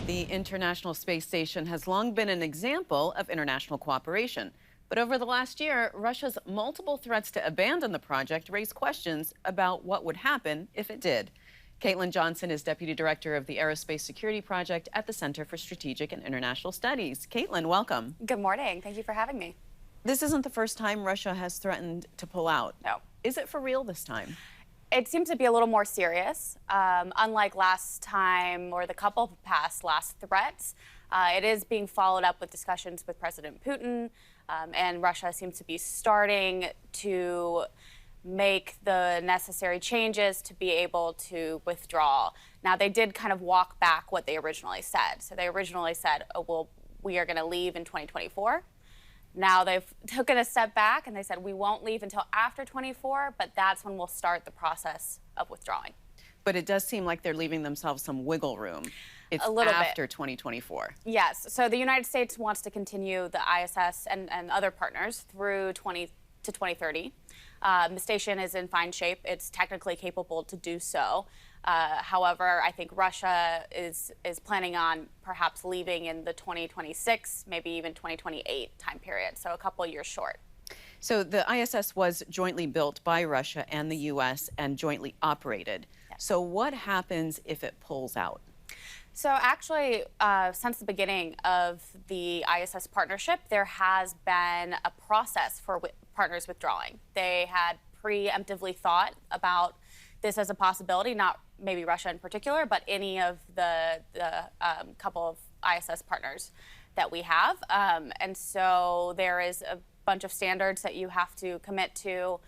The International Space Station has long been an example of international cooperation. But over the last year, Russia's multiple threats to abandon the project raised questions about what would happen if it did. Kaitlyn Johnson is Deputy Director of the Aerospace Security Project at the Center for Strategic and International Studies. Kaitlyn, welcome. Good morning. Thank you for having me. This isn't the first time Russia has threatened to pull out. No. Is it for real this time? It seems to be a little more serious. Unlike last time or the couple past last threats, it is being followed up with discussions with President Putin, and Russia seems to be starting to make the necessary changes to be able to withdraw. Now, they did kind of walk back what they originally said. So they originally said, oh, well, we are going to leave in 2024. Now they've taken a step back and they said we won't leave until after 24, but that's when we'll start the process of withdrawing. But it does seem like they're leaving themselves some wiggle room. It's a little after bit. 2024. Yes. So the United States wants to continue the ISS and other partners through 2030. The station is in fine shape. It's technically capable to do so. However, I think Russia is planning on perhaps leaving in the 2026, maybe even 2028 time period, so a couple of years short. So the ISS was jointly built by Russia and the U.S. and jointly operated. Yes. So what happens if it pulls out? So actually, since the beginning of the ISS partnership, there has been a process for partners withdrawing. They had preemptively thought about this as a possibility, not maybe Russia in particular, but any of the couple of ISS partners that we have. And so there is a bunch of standards that you have to commit to.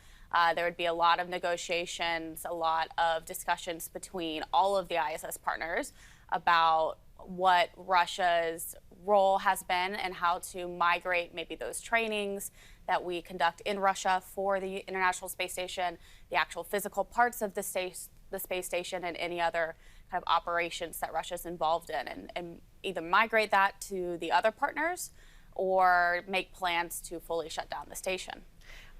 There would be a lot of negotiations, a lot of discussions between all of the ISS partners about what Russia's role has been and how to migrate maybe those trainings that we conduct in Russia for the International Space Station, the actual physical parts of the space station, and any other kind of operations that Russia's involved in, and either migrate that to the other partners or make plans to fully shut down the station.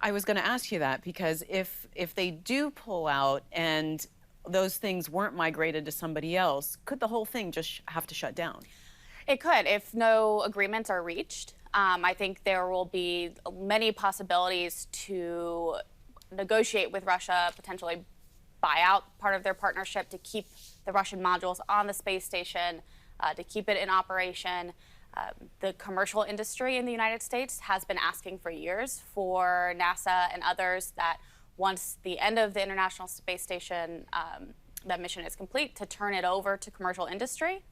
I was going to ask you that because if they do pull out and those things weren't migrated to somebody else, could the whole thing just have to shut down? It could, if no agreements are reached. I think there will be many possibilities to negotiate with Russia, potentially buy out part of their partnership to keep the Russian modules on the space station, to keep it in operation. The commercial industry in the United States has been asking for years for NASA and others that once the end of the International Space Station, that mission is complete, to turn it over to commercial industry.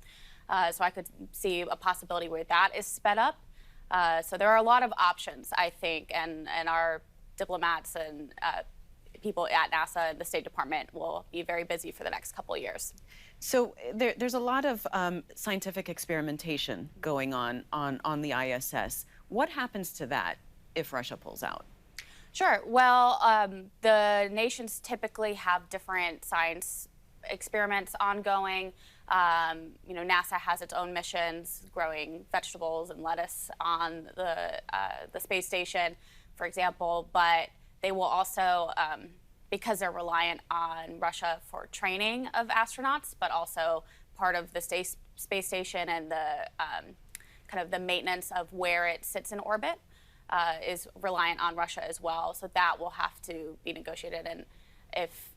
So I could see a possibility where that is sped up. So there are a lot of options, I think, and our diplomats and people at NASA and the State Department will be very busy for the next couple of years. So there's a lot of scientific experimentation going on the ISS. What happens to that if Russia pulls out? Sure. Well, the nations typically have different science experiments ongoing. NASA has its own missions, growing vegetables and lettuce on the space station, for example. But they will also, because they're reliant on Russia for training of astronauts, but also part of the space station and the kind of the maintenance of where it sits in orbit is reliant on Russia as well. So that will have to be negotiated. And if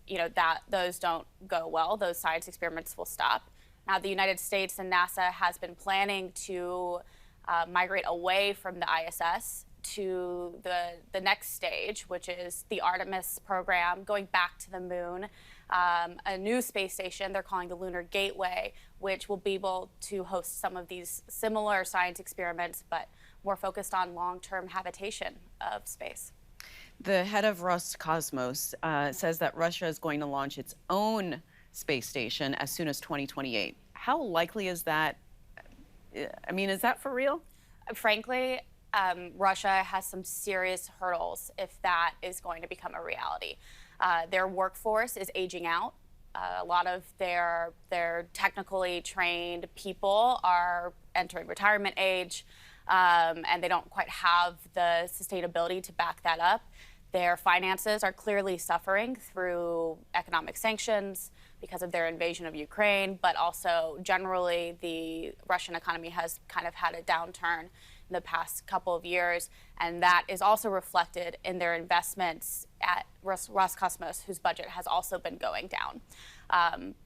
those don't go well, those science experiments will stop. Now, the United States and NASA has been planning to migrate away from the ISS to the next stage, which is the Artemis program, going back to the moon, a new space station they're calling the Lunar Gateway, which will be able to host some of these similar science experiments, but more focused on long-term habitation of space. The head of Roscosmos says that Russia is going to launch its own space station as soon as 2028. How likely is that? I mean, is that for real? Frankly, Russia has some serious hurdles if that is going to become a reality. Their workforce is aging out. A lot of their technically trained people are entering retirement age, and they don't quite have the sustainability to back that up. Their finances are clearly suffering through economic sanctions, because of their invasion of Ukraine, but also generally the Russian economy has kind of had a downturn in the past couple of years, and that is also reflected in their investments at Roscosmos, whose budget has also been going down.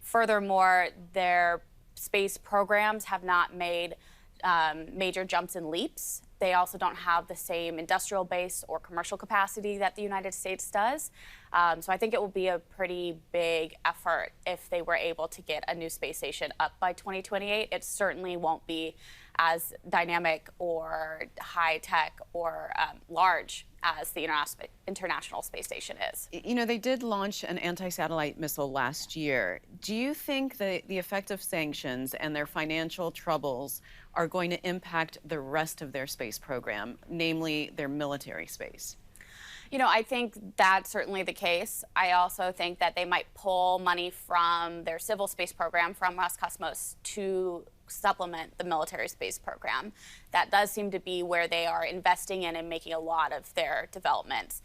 Furthermore, their space programs have not made major jumps and leaps. They also don't have the same industrial base or commercial capacity that the United States does. So I think it will be a pretty big effort if they were able to get a new space station up by 2028. It certainly won't be as dynamic or high tech or large as the International Space Station is. You know, they did launch an anti-satellite missile last year. Do you think that the effect of sanctions and their financial troubles are going to impact the rest of their space program, namely their military space? You know, I think that's certainly the case. I also think that they might pull money from their civil space program from Roscosmos to supplement the military space program. That does seem to be where they are investing in and making a lot of their developments.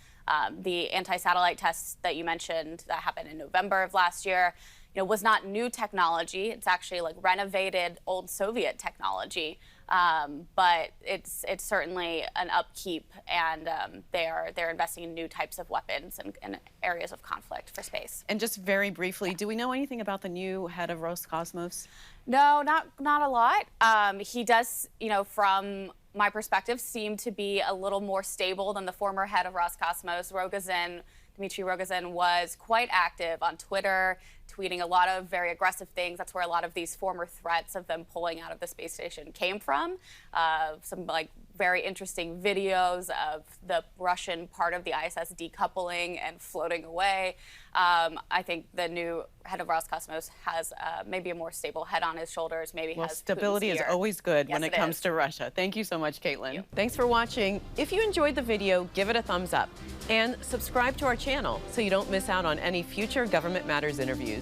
The anti-satellite tests that you mentioned that happened in November of last year, you know, was not new technology. It's actually like renovated old Soviet technology. But it's certainly an upkeep, and they're investing in new types of weapons and areas of conflict for space. And just very briefly, do we know anything about the new head of Roscosmos? No, not a lot. He does, you know, from my perspective, seem to be a little more stable than the former head of Roscosmos. Dmitry Rogozin was quite active on Twitter, tweeting a lot of very aggressive things. That's where a lot of these former threats of them pulling out of the space station came from. Some like very interesting videos of the Russian part of the ISS decoupling and floating away. I think the new head of Roscosmos has maybe a more stable head on his shoulders. Maybe well, has stability is always good when it comes to Russia. Thank you so much, Kaitlyn. Thanks for watching. If you enjoyed the video, give it a thumbs up and subscribe to our channel so you don't miss out on any future Government Matters interviews.